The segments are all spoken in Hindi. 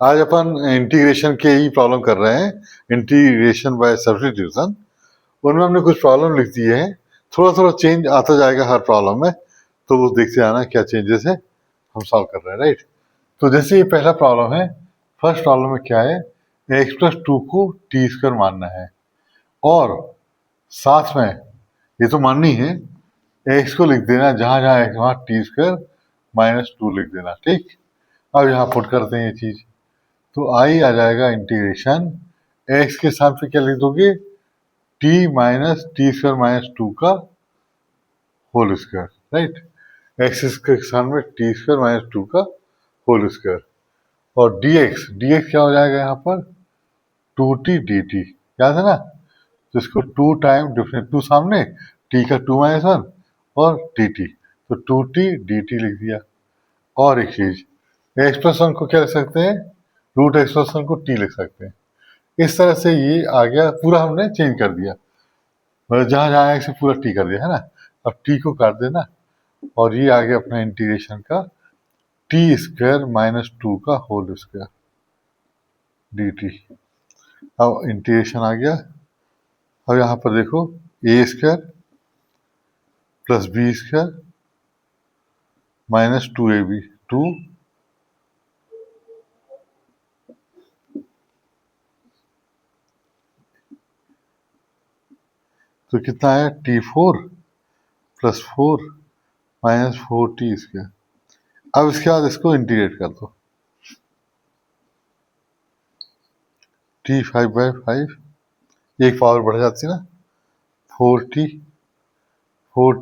आज अपन इंटीग्रेशन के ही प्रॉब्लम कर रहे हैं, इंटीग्रेशन बाय सब्स्टिट्यूशन। उनमें हमने कुछ प्रॉब्लम लिख दिए हैं, थोड़ा थोड़ा चेंज आता जाएगा हर प्रॉब्लम में, तो वो देखते आना क्या चेंजेस है हम सॉल्व कर रहे हैं, राइट। तो जैसे ये पहला प्रॉब्लम है, फर्स्ट प्रॉब्लम में क्या है, एक्स प्लस टू को टी स्क्वायर मानना है, और साथ में ये तो माननी है, एक्स को लिख देना जहां जहां एक्स वहां टी स्क्वायर माइनस टू लिख देना, ठीक। अब यहाँ पुट करते हैं ये चीज, तो आई आ जाएगा इंटीग्रेशन, एक्स के साथ पे क्या लिख दोगे, T minus T square minus two का होल स्क्वायर, राइट। एक्स के स्थान में टी स्क्वायर माइनस टू का होल स्क्वायर, और dx dx क्या हो जाएगा यहाँ पर, टू टी डी टी, याद है ना। तो इसको टू टाइम डिफरेंस, टू सामने, टी का टू माइनस वन और डी टी, तो टू टी डी टी लिख दिया। और एक चीज, एक्स प्लस वन को क्या लिख सकते हैं, रूट एक्स प्लस वन को टी लिख सकते हैं। इस तरह से ये आ गया, पूरा हमने चेंज कर दिया, मतलब जहां जहां एक्स से पूरा टी कर दिया है ना। अब टी को काट देना, और ये आ गया अपना इंटीग्रेशन का टी स्क्वायर माइनस टू का होल स्क्वायर डी टी। अब इंटीग्रेशन आ गया। अब यहाँ पर देखो, A square plus B square minus two A B, two तो कितना आया, T four plus four minus four T square. अब इसके बाद इसको इंटीग्रेट कर दो, टी फाइव बाई फाइव, एक पावर बढ़ जाती है ना, फोर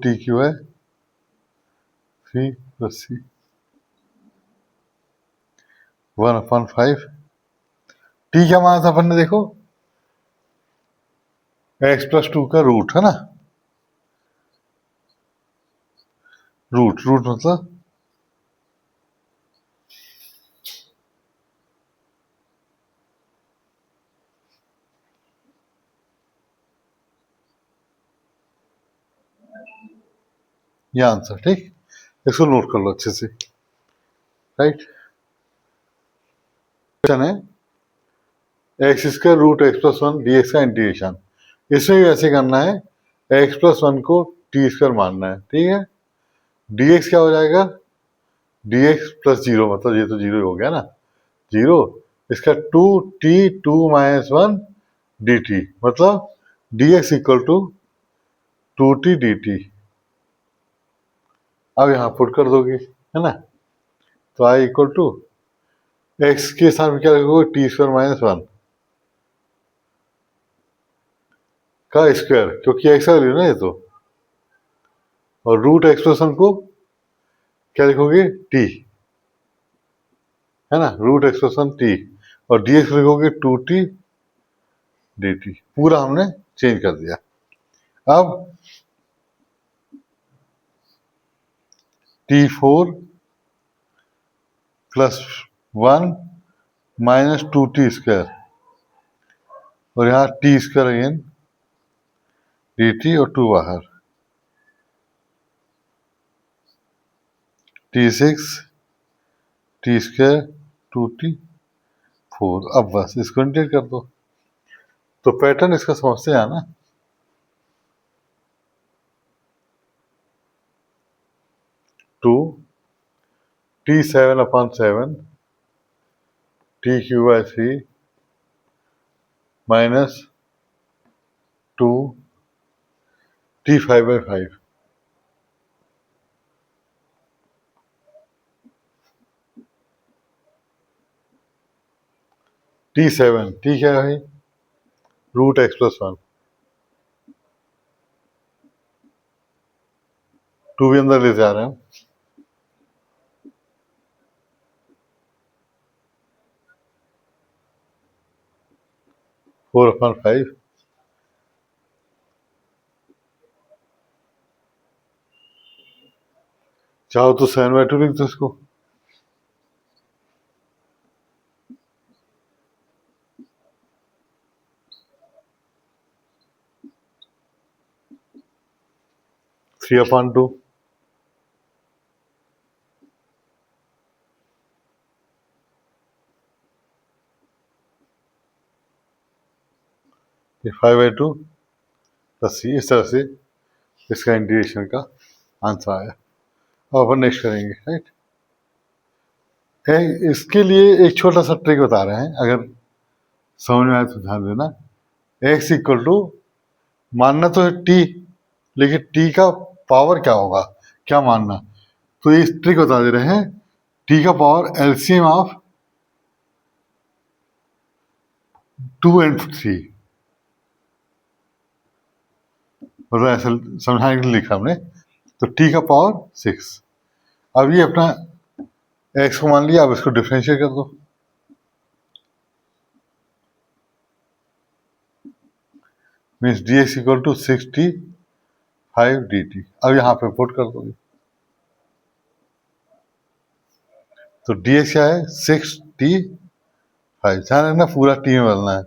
टी क्यू है three plus C, one upon five. T क्या माना था अपन ने, देखो एक्स प्लस टू का रूट है ना, रूट रूट मतलब ये आंसर, ठीक। इसको नोट कर लो अच्छे से, राइट। क्वेश्चन है x square root x plus one d x का इंटीग्रेशन, इसमें भी ऐसे करना है, एक्स प्लस वन को टी स्क्वायर मानना है, ठीक है। डी एक्स क्या हो जाएगा, डी एक्स प्लस जीरो, मतलब ये तो जीरो हो गया ना, जीरो, इसका two T two minus one D T, मतलब D x equal to two T D T. अब यहाँ पुट कर दोगे, है ना, तो आई इक्वल टू एक्स के साथ में क्या रखोगे, टी स्क्वायर माइनस वन का स्क्वायर, क्योंकि एक्स का वैल्यू ना ये तो, और रूट एक्सप्रेशन को क्या लिखोगे, टी, है ना, रूट एक्सप्रेशन टी, और डी एक्स लिखोगे टू टी डी टी। पूरा हमने चेंज कर दिया। अब t four plus one minus two t square, और यहाँ t square again d t, और टू बाहर, t six t square two t four. अब बस इसको इंटीग्रेट कर दो, तो पैटर्न इसका समझते हैं ना, two t seven upon seven t cube by three minus two t five by five, t seven, t क्या है, root x plus one, two भी अंदर ले जा रहे हैं, फोर अपॉन फाइव, चाहो तो सेवन बाई टू लिख दो इसको, थ्री अपॉन टू, ये 5/2 प्लस सी, इस तरह से इसका इंटीग्रेशन का आंसर आया। अब अपन नेक्स्ट करेंगे, राइट। इसके लिए एक छोटा सा ट्रिक बता रहे हैं, अगर समझ में आए तो ध्यान देना। एक्स इक्वल टू, मानना तो है टी, लेकिन टी का पावर क्या होगा, क्या मानना, तो ये ट्रिक बता दे रहे हैं। टी का पावर एलसीएम ऑफ 2 and 3, मतलब ऐसा समझाने के लिए लिखा हमने। तो टी का पावर 6। अब ये अपना एक्स को मान लिया, अब इसको डिफरेंशिएट कर दो। Means d x equal to 6t5 dt। अब यहाँ पे पुट कर दोगे तो डी एक्स क्या है, 6t5। ध्यान रखना पूरा टी में बदलना है।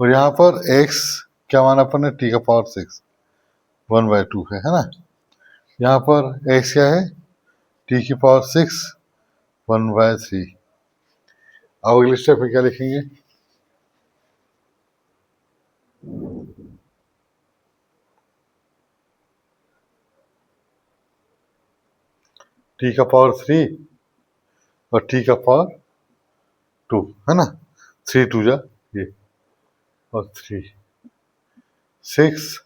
और यहाँ पर x क्या माना अपन ने, टी का पावर 6, 1/2 है ना। यहाँ पर x क्या है, टी की पावर 6, 1/3। अब अगले स्टेप में क्या लिखेंगे, टी का पावर 3 और टी का पावर 2, है ना। 3 2 जा ये, और 3 6,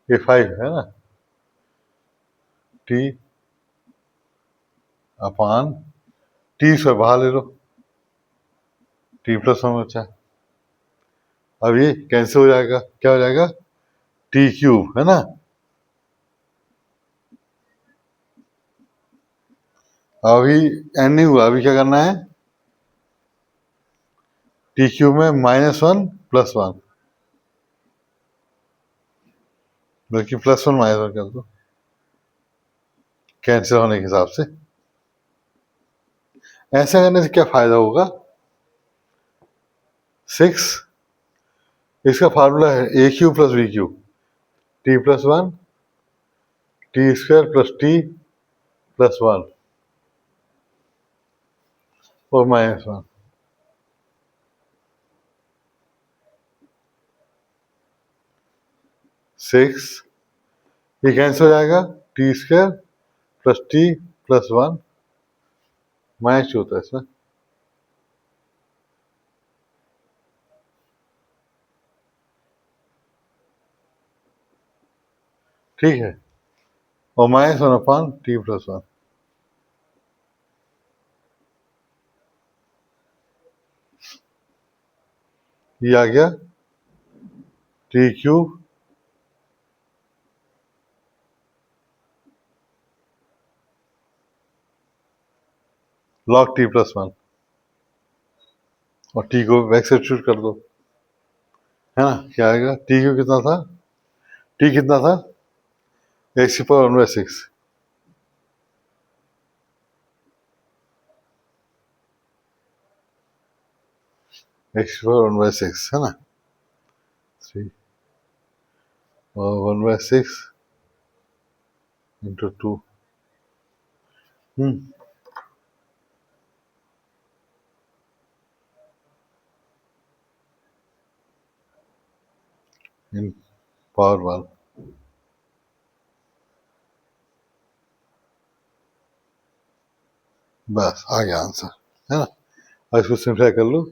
ये 5 है ना, टी अपान टी से बाहर ले लो, टी प्लस 1 बचा है। अब ये कैंसिल हो जाएगा, क्या हो जाएगा, टी क्यूब, है ना। अभी एन नहीं हुआ, अभी क्या करना है, टी क्यूब में -1 +1, बल्कि +1 -1 कर दो कैंसिल होने के हिसाब से। ऐसा करने से क्या फायदा होगा, 6, इसका फार्मूला है A cube plus B cube, t+1 t² plus t+1 और -1। 6 ये कैंसिल हो जाएगा, t² प्लस t+1 -2 होता है इसमें। ठीक है, और -1/t+1। ये आ गया टी क्यूब log t+1, और टी को बैक सब्स्टिट्यूट कर दो, है ना। क्या आएगा, टी क्यूब कितना था, टी कितना था, x⁴1/6, x⁴1/6 है ना, 3 और 1/6 इंटू 2। इन पावर 1, बस आ गया आंसर, है ना। अब इसको सिंप्लीफाई कर लो,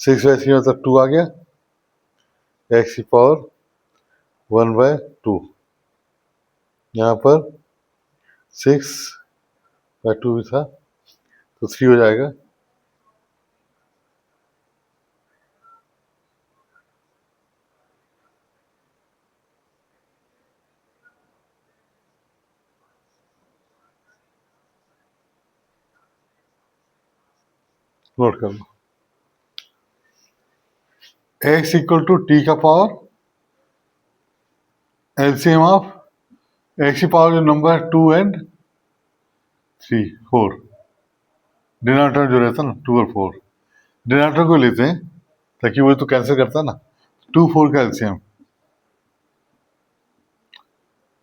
6/3 मतलब 2 आ गया, x⁴1/2, यहाँ पर 6/2 भी था तो 3 हो जाएगा। नोट कर लो, x इक्वल टू टी का पावर एलसीएम ऑफ x की पावर जो नंबर है 2 and 3 4, डिनोमिनेटर जो रहता है ना 2 और 4, डिनोमिनेटर को लेते हैं ताकि वो तो कैंसिल करता है ना। 2 4 का एलसीएम,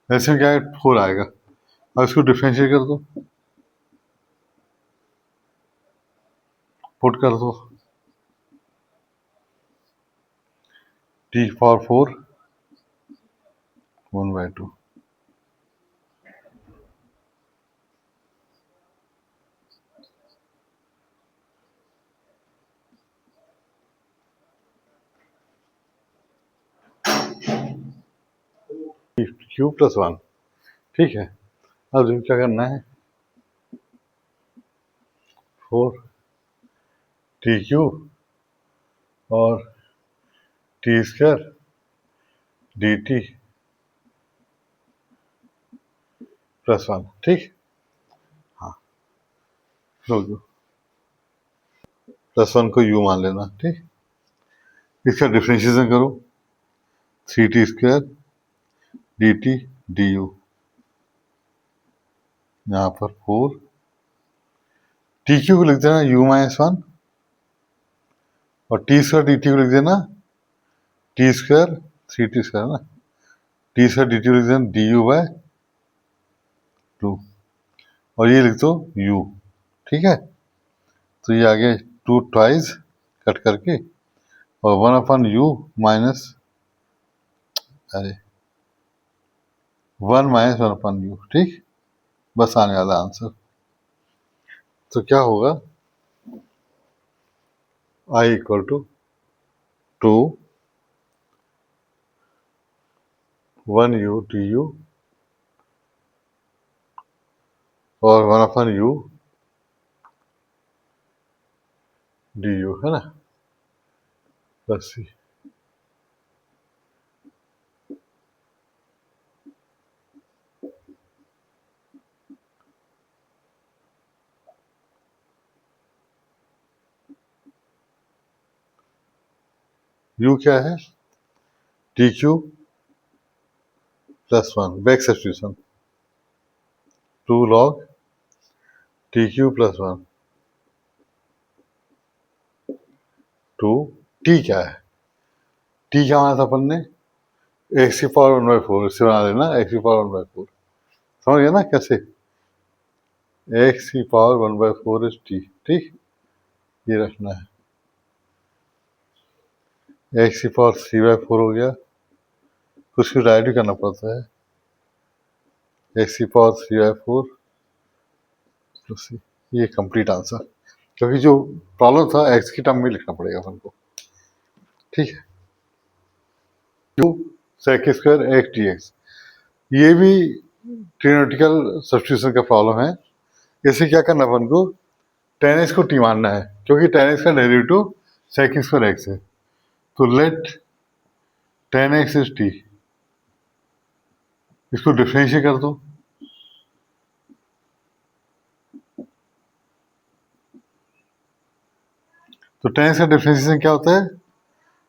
एलसीएम क्या है, 4 आएगा। अब इसको डिफरेंशिएट कर दो, पुट कर दो, टी पावर 4 1/2 क्यू प्लस 1। ठीक है, अब जो क्या करना है, 4 टी क्यू और T square D T plus 1। ठीक, हाँ, प्लस 1 को यू मान लेना। ठीक, इसका डिफ्रेंशिएशन करो, 3t square D T D you, यहाँ पर 4 टी क्यू को लिख देना u-1 और टी स्क्वायर डी टी को लिख देना टी स्क्वायर 3t स्क्वायर ना, टी स्क्वायर डी टी को लिख देना डी यू बाय 2 और ये लिख दो u। ठीक है, तो ये आ गया 2 ट्वाइस कट करके और 1/u माइनस, अरे 1 माइनस 1/u। ठीक, बस आने वाला आंसर। तो क्या होगा, i equal to 2 1u du और 1/u du, है ना, प्लस सी। u क्या है, T Q plus 1 back substitution, 2 log T Q plus 1 2 T क्या है, टी क्या माना था अपन ने, एक्स की पावर 1/4, इससे बना लेना एक्स की पावर 1/4। समझ गया ना कैसे, एक्स की पावर 1/4 इज टी। ठीक, ये रखना है, एक्स की पावर 3/4 हो गया, कुछ भी राइट भी करना पड़ता है, एक्स की पावर 3/4 प्लस सी। ये कंप्लीट आंसर, क्योंकि जो प्रॉब्लम था एक्स की टर्म में लिखना पड़ेगा अपन को। ठीक है, Q sec square x d x, ये भी ट्रिग्नोमेट्रिकल सब्स्टिट्यूशन का प्रॉब्लम है। इसे क्या करना अपन को, tan x को टी मानना है, क्योंकि tan x का डेरिवेटिव सेक स्क्वायर एक्स है। तो let tan x is t, इसको डिफरेंशिएट कर दो, तो tan x का डिफरेंशिएशन क्या होता है,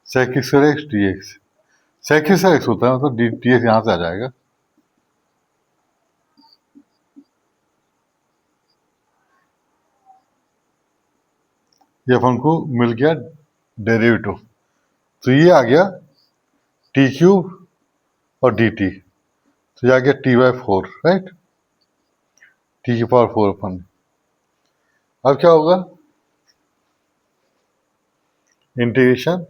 sec square x d x, sec square x होता है, मतलब डी एक्स यहाँ से आ जाएगा। ये अपन को मिल गया डेरिवेटिव, तो ये आ गया टी क्यूब और डी टी, तो ये आ गया t/4, राइट, टी की पावर 4 अपन। अब क्या होगा, इंटीग्रेशन,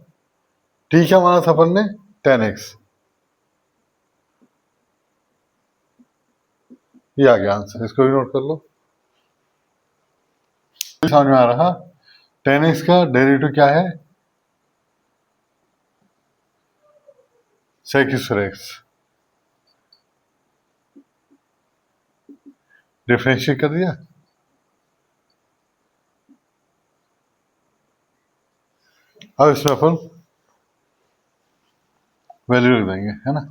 टी क्या माना था अपन ने, tan x, ये आ गया आंसर, इसको भी नोट कर लो। समझ में आ रहा, tan x का डेरिवेटिव क्या है, sec स्क्वायर एक्स, डिफरेंशिएट कर दिया। अब इसमें अपन वैल्यू रख देंगे, है ना,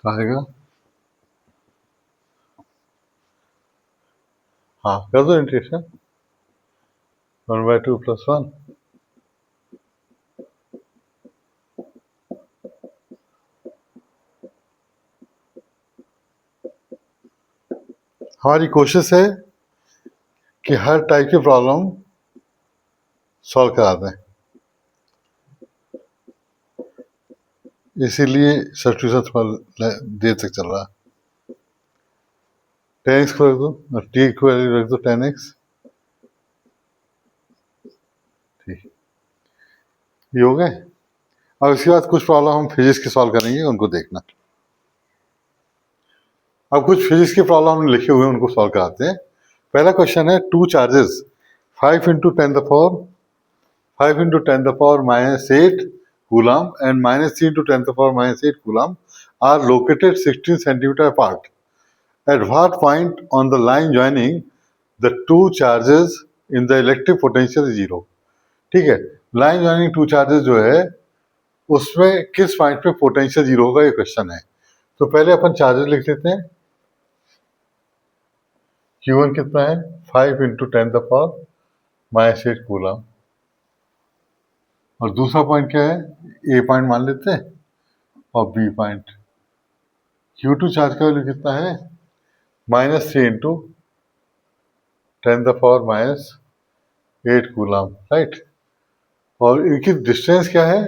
तो आएगा, हाँ कर दो इंटीग्रेशन, 1/2 + 1, हमारी कोशिश है कि हर टाइप की प्रॉब्लम सॉल्व करा दें। इसीलिए सब्स्टिट्यूशन थोड़ा देर तक चल रहा है। 10x को रख दो, टी की वैल्यू रख दो 10x, ठीक, ये हो गए। अब इसके बाद कुछ प्रॉब्लम हम फिजिक्स की सॉल्व करेंगे, उनको देखना। अब कुछ फिजिक्स की प्रॉब्लम हमने लिखे हुए हैं, उनको सॉल्व कराते हैं। पहला क्वेश्चन है, two charges 5 into 10 the power 5 into 10 the power minus 8 coulomb and minus 3 into 10 the power minus 8 coulomb are located 16 centimeter apart. At what point on the line joining the two charges in the electric potential is zero? ठीक है, लाइन जॉइनिंग टू चार्जेस जो है उसमें किस पॉइंट पे पोटेंशियल जीरो होगा, ये क्वेश्चन है। तो पहले अपन चार्जेस लिख लेते हैं। Q1 कितना है, 5 into 10 the power minus 8 coulomb. और दूसरा पॉइंट क्या है, ए पॉइंट मान लेते हैं और बी पॉइंट। Q2 चार्ज का वैल्यू कितना है, -3 into 10 the power minus 8 coulomb, right. और इनकी डिस्टेंस क्या है,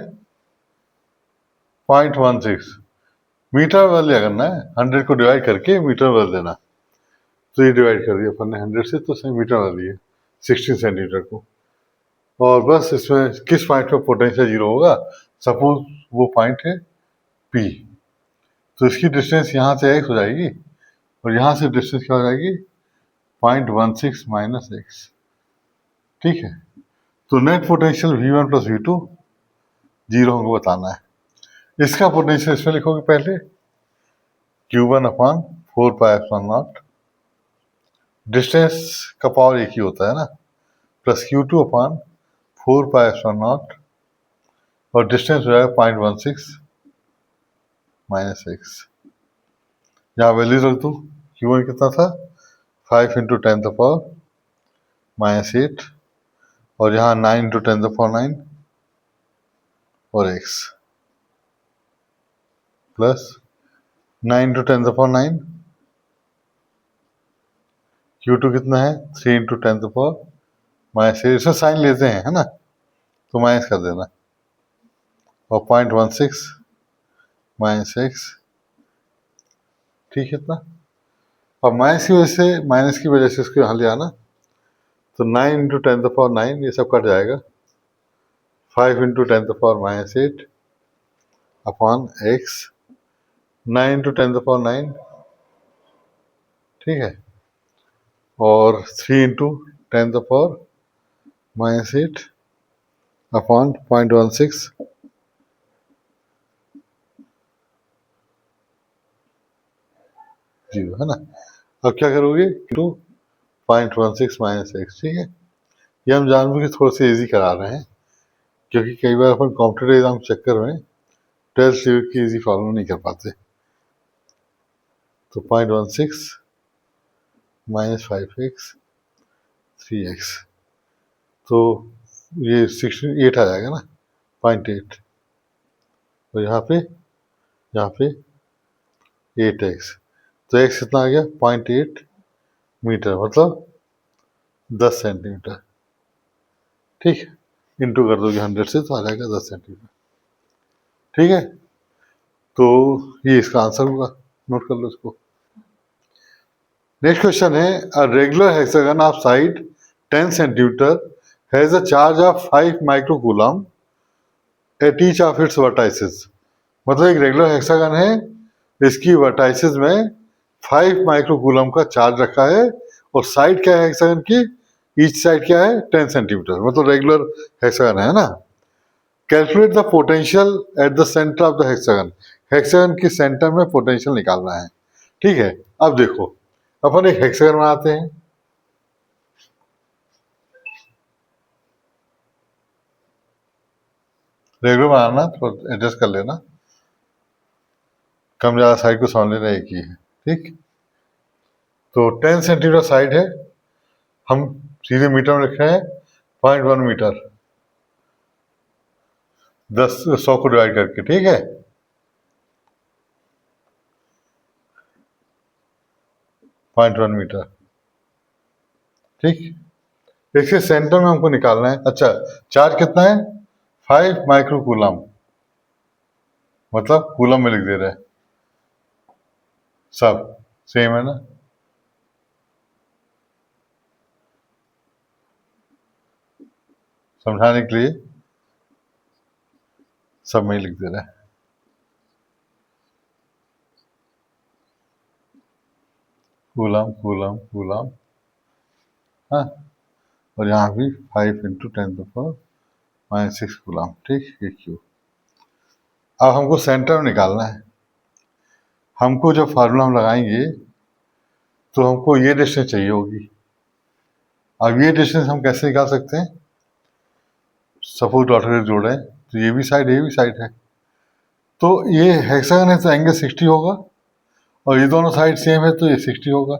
0.16। मीटर बदल लिया करना है, 100 को डिवाइड करके मीटर बदल देना। तो ये डिवाइड कर दिया अपन ने 100 से, तो सही मीटर बदल दिए 16 सेंटीमीटर को। और बस इसमें किस पॉइंट पे पोटेंशियल जीरो होगा, सपोज वो पॉइंट है P, तो इसकी डिस्टेंस यहाँ से x हो जाएगी और यहाँ से डिस्टेंस क्या हो जाएगी, 0.16 माइनस x, ठीक है। तो net potential V1 plus V2 zero हमको बताना है। इसका पोटेंशियल इसमें लिखोगे पहले, Q1 upon 4 pi epsilon not, distance का पावर एक ही होता है ना, plus Q2 upon 4 pi epsilon not, और डिस्टेंस हो जाएगा 0.16 माइनस x। यहाँ वैल्यू रख दो, Q1 कितना था, 5 into 10 the power minus 8, और यहाँ 9 into 10 the power 9 और x, plus 9 into 10 the power 9, Q2 कितना है, 3 into 10 the power माइनस 8, इसमें साइन लेते हैं है ना, तो माइनस कर देना, और 0.16 माइनस x, ठीक है इतना। अब माइनस की वजह से इसको यहाँ ले आना, तो 9 into 10 the power 9 ये सब कट जाएगा, 5 into 10 the power minus 8 upon x, 9 into 10 the power 9, ठीक है, और 3 into 10 the power minus 8 upon 0.16 zero, है ना। अब क्या करोगे, 0.16 माइनस x, ठीक है। ये हम जानबूझ के थोड़ा सा इजी करा रहे हैं, क्योंकि कई बार अपन कॉम्पिटेटिव एग्जाम के चक्कर में 12th लेवल की इजी प्रॉब्लम नहीं कर पाते। तो 0.16 माइनस 5x 3x, तो ये 68 आ जाएगा ना, 0.8, और यहाँ पे 8x, तो x कितना आ गया, 0.8 मीटर, मतलब 10 सेंटीमीटर, ठीक है। इंटू कर दोगे 100 से तो आ जाएगा 10 सेंटीमीटर, ठीक है। तो ये इसका आंसर होगा, नोट कर लो इसको। नेक्स्ट क्वेश्चन है, a regular hexagon of side 10 centimetre has a charge of 5 micro coulomb at each of its vertices. मतलब एक रेगुलर हेक्सागन है, इसकी वर्टाइसेस में 5 माइक्रो कूलम का चार्ज रखा है, और साइड क्या है हेक्सागन की, ईच साइड क्या है, 10 सेंटीमीटर, मतलब रेगुलर हेक्सागन है ना। Calculate the potential at the centre of the hexagon, hexagon के सेंटर में पोटेंशियल निकालना है, ठीक है। अब देखो, अपन एक हेक्सागन बनाते हैं, रेगुलर बनाना तो एडजस्ट कर लेना, कम ज़्यादा साइड को समझ लेना, एक ही है, ठीक। तो 10 सेंटीमीटर साइड है, हम सीधे मीटर में लिख रहे हैं, 0.1 मीटर, 100 को डिवाइड करके, ठीक है। 0.1 मीटर, ठीक। इसके सेंटर में हमको निकालना है। अच्छा, चार्ज कितना है, 5 माइक्रो कूलम, मतलब कूलम में लिख दे रहा है, सब सेम है ना। समझाने के लिए सब में ही लिख दे रहा है। कूलम कूलम कूलम, हाँ, और यहाँ भी 5 × 10⁻⁶ कूलम, ठीक, ये क्यू। अब हमको सेंटर में निकालना है। हमको जब फार्मूला हम लगाएंगे तो हमको ये डिस्टेंस चाहिए होगी। अब ये डिस्टेंस हम कैसे निकाल सकते हैं? सपोज डॉटर जोड़े तो ये भी साइड है, तो ये हेक्सागन है तो एंगल 60 होगा, और ये दोनों साइड सेम है तो ये 60 होगा।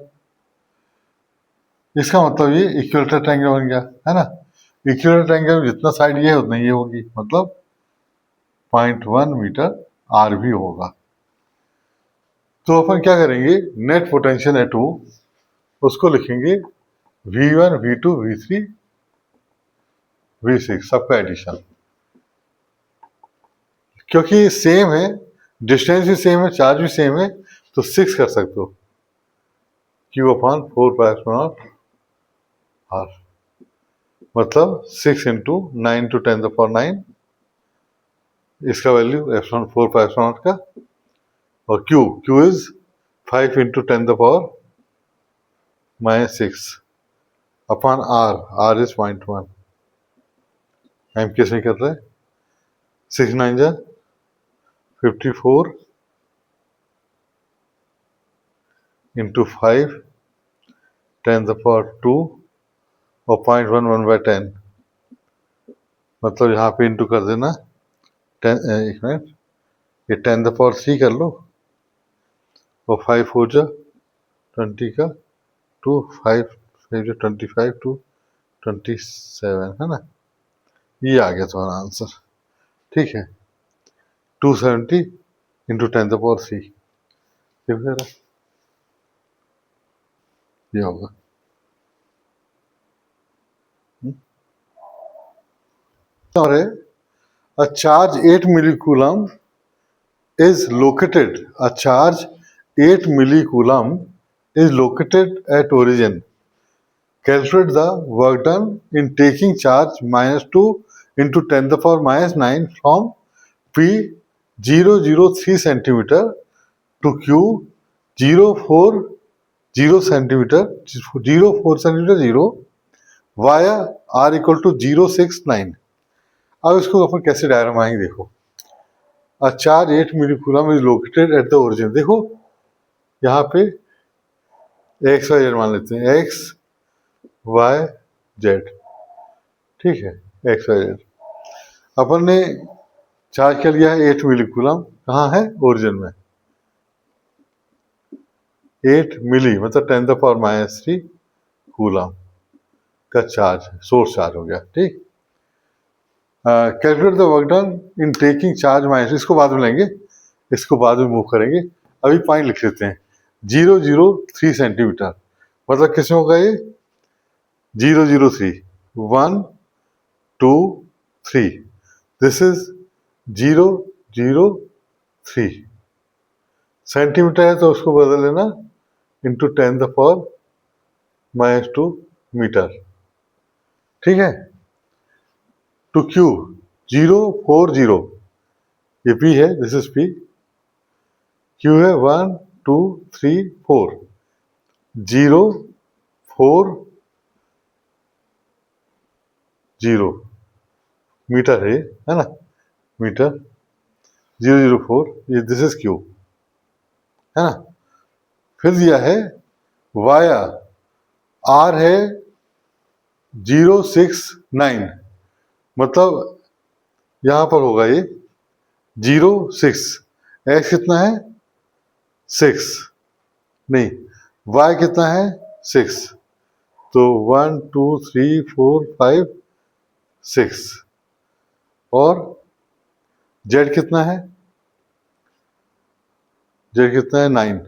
इसका मतलब ये इक्विलेटरल ट्रायंगल बन गया, है ना। इक्विलेटरल ट्रायंगल में जितना साइड ये है उतना ये होगी, मतलब 0.1 मीटर आर भी होगा। तो अपन क्या करेंगे, नेट पोटेंशियल एट ओ उसको लिखेंगे V1 V2 V3 V6 सबका एडिशन। क्योंकि सेम है, डिस्टेंस भी सेम है, चार्ज भी सेम है, तो 6 कर सकते हो, Q/4πε0 R, मतलब 6 × 9 × 10⁹, इसका वैल्यू एप्सिलॉन 4πε0 का, और Q is 5 × 10⁻⁶ upon R is 0.1। हम कैसे कर रहे हैं, 6 9 जा 54 × 5 10⁻² और 0.1 1/10, मतलब यहाँ पे इंटू कर देना 10, एक मिनट, ये 10⁻³ कर लो, और 5 4 जा 20 का 2, 5 5 जा 25 2 27, है ना। ये आ गया तुम्हारा आंसर, ठीक है, 270 × 10⁻³ ये होगा। और है a charge 8 millicoulomb is located, a charge 8 millicoulomb is located at origin. Calculate the work done in taking charge -2 × 10⁻⁹ from P003 centimeter to Q040 centimeter 04 centimeter 0 via R = 069। अब इसको अपन कैसे डायग्राम आएंगे, देखो, a charge 8 millicoulomb is located at the origin. देखो यहाँ पे एक्स वाई जेड मान लेते हैं, एक्स वाई जेड, ठीक है, एक्स वाई जेड। अपन ने चार्ज क्या लिया है 8 मिलीकूलम, कहाँ है, ओरिजिन में। 8 मिली मतलब 10⁻³ कूलम का चार्ज, सोर्स चार्ज हो गया, ठीक। Calculate the work done in taking charge minus, इसको बाद में लेंगे, इसको बाद में मूव करेंगे, अभी पॉइंट लिख लेते हैं। 003 सेंटीमीटर मतलब किसमें होगा ये, 003 1 2 3, दिस इज 003 सेंटीमीटर है तो उसको बदल लेना इंटू 10⁻⁻² मीटर, ठीक है। टू Q 040, ये P है, दिस इज P, Q है 1 2 3 4, 0 4 0 मीटर है ना, मीटर 004, ये दिस इज Q, है ना। फिर दिया है वाया R है 069, मतलब यहां पर होगा ये 06, एक्स कितना है 6, नहीं y कितना है 6, तो 1 2 3 4 5 6, और z कितना है, z कितना है 9,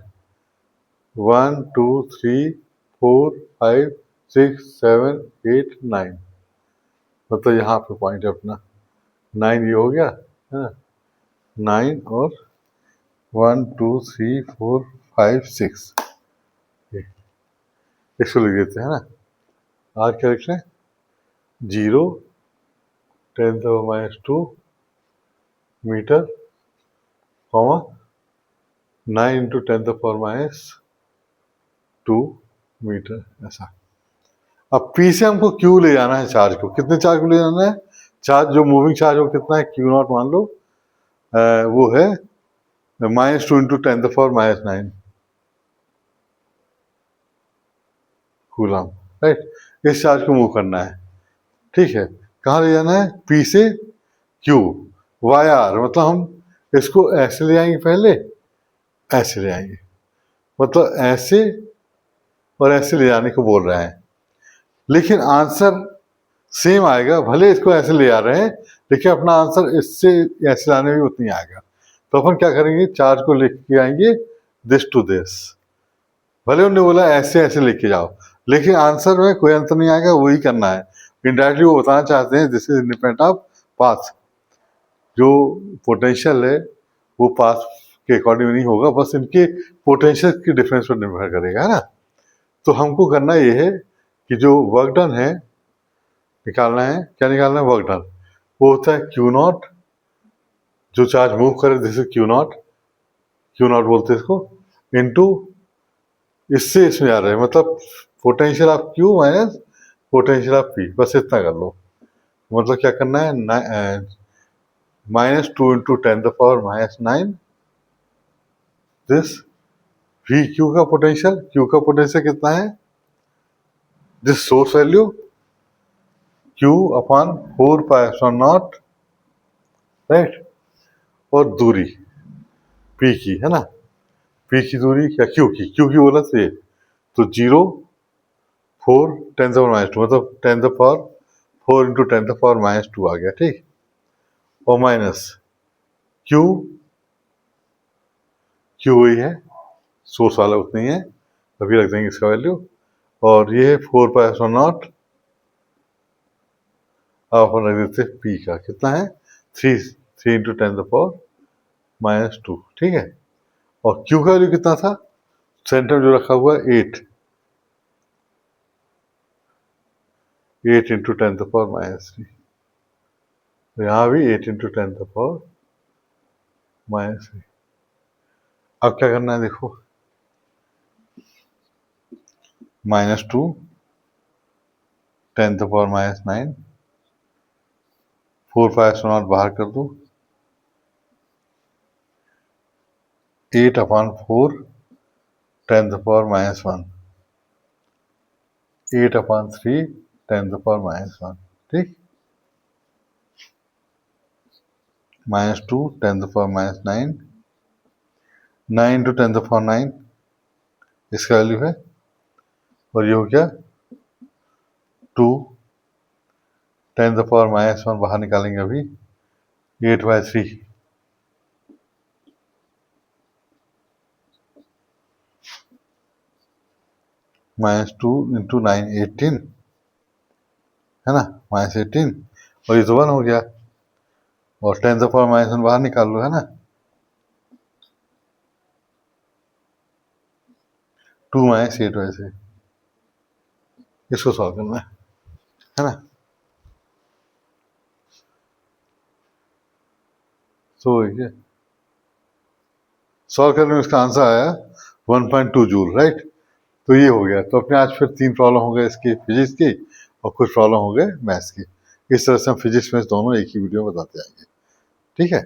1 2 3 4 5 6 7 8 9, मतलब यहाँ पे पॉइंट है अपना 9, ये हो गया, है ना। 9 और 1 2 3 4 5 6, इसको लिख देते हैं ना। आज क्या लिख रहे हैं? 0 10⁻² मीटर, कॉमा 9 इंटू 10⁻² मीटर, ऐसा। अब P से हमको Q ले जाना है चार्ज को। कितने चार्ज को ले जाना है? चार्ज जो मूविंग चार्ज हो कितना है? Q0 मान लो, वो है -2 इंटू 10⁻⁹ कूलम, राइट। इस चार्ज को मूव करना है, ठीक है। कहाँ ले जाना है? P से Q, YR, मतलब हम इसको ऐसे ले आएंगे, पहले ऐसे ले आएंगे, मतलब ऐसे और ऐसे ले जाने को बोल रहे हैं, लेकिन आंसर सेम आएगा। भले इसको ऐसे ले आ रहे हैं, लेकिन अपना आंसर इससे ऐसे लाने में उतनी आएगा। तो अपन क्या करेंगे? चार्ज को लेके आएंगे दिस टू दिस। भले उन्होंने बोला ऐसे ऐसे लेके जाओ, लेकिन आंसर में कोई अंतर नहीं आएगा, वही करना है। इनडायरेक्टली वो बताना चाहते हैं this is independent of path. जो पोटेंशियल है वो पाथ के अकॉर्डिंग नहीं होगा, बस इनके पोटेंशियल की डिफरेंस पर निर्भर करेगा, है ना। तो हमको करना ये है कि जो वर्क डन है निकालना है। क्या निकालना है? Work done. वो होता है Q0, जो चार्ज मूव करे दिस इज Q0, Q0 बोलते हैं इसको, इनटू इससे इसमें आ रहा है, मतलब potential of Q minus potential of P, बस इतना कर लो। मतलब क्या करना है? -2 इंटू 10⁻⁹ दिस V Q का पोटेंशियल। Q का पोटेंशियल कितना है? This source value Q upon 4πε0, right. और दूरी P की, है ना। P की दूरी क्या? Q की बोला तो ये, तो 0 4 10⁻², मतलब 10⁻4 इंटू 10⁻² आ गया, ठीक। और माइनस Q वही है, सोर्स वाला उतना ही है, अभी रख देंगे इसका वैल्यू। और ये 4πε0, अब अपन रख देते P का कितना है? 3 इंटू 10⁻², ठीक है। और Q का वैल्यू कितना था? सेंटर जो रखा हुआ है 8 इंटू 10⁻³ यहाँ भी 8 इंटू 10⁻³। अब क्या करना है? देखो, -2 10⁻⁹, 4πε0 बाहर कर दो, 8/4 10⁻⁻1, 8/3 10⁻⁻1, ठीक। -2 10⁻⁹, 9 इंटू 10⁻⁹, इसका वैल्यू है। और ये हो गया 2 10⁻⁻1 बाहर निकालेंगे अभी, 8/3, -2 इंटू 9 18, है ना, -18। और ये तो 1 हो गया, और 10⁻⁻1 बाहर निकाल लो, है ना। 2 - 8 वैसे इसको सॉल्व करना है ना। तो ये सॉल्व करने में इसका आंसर आया 1.2 जूल, राइट। तो ये हो गया। तो अपने आज फिर 3 प्रॉब्लम हो गए इसकी फिजिक्स की, और कुछ प्रॉब्लम हो गए मैथ्स की। इस तरह से हम फिजिक्स मैथ्स दोनों एक ही वीडियो में बताते आएंगे, ठीक है।